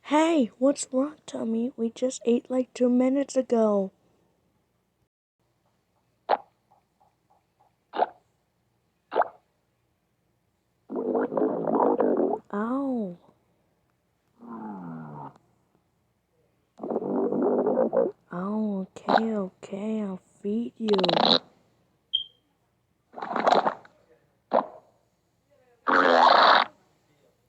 Hey, what's wrong, Tommy? We just ate like 2 minutes ago. Ow. Oh, okay, I'll feed you.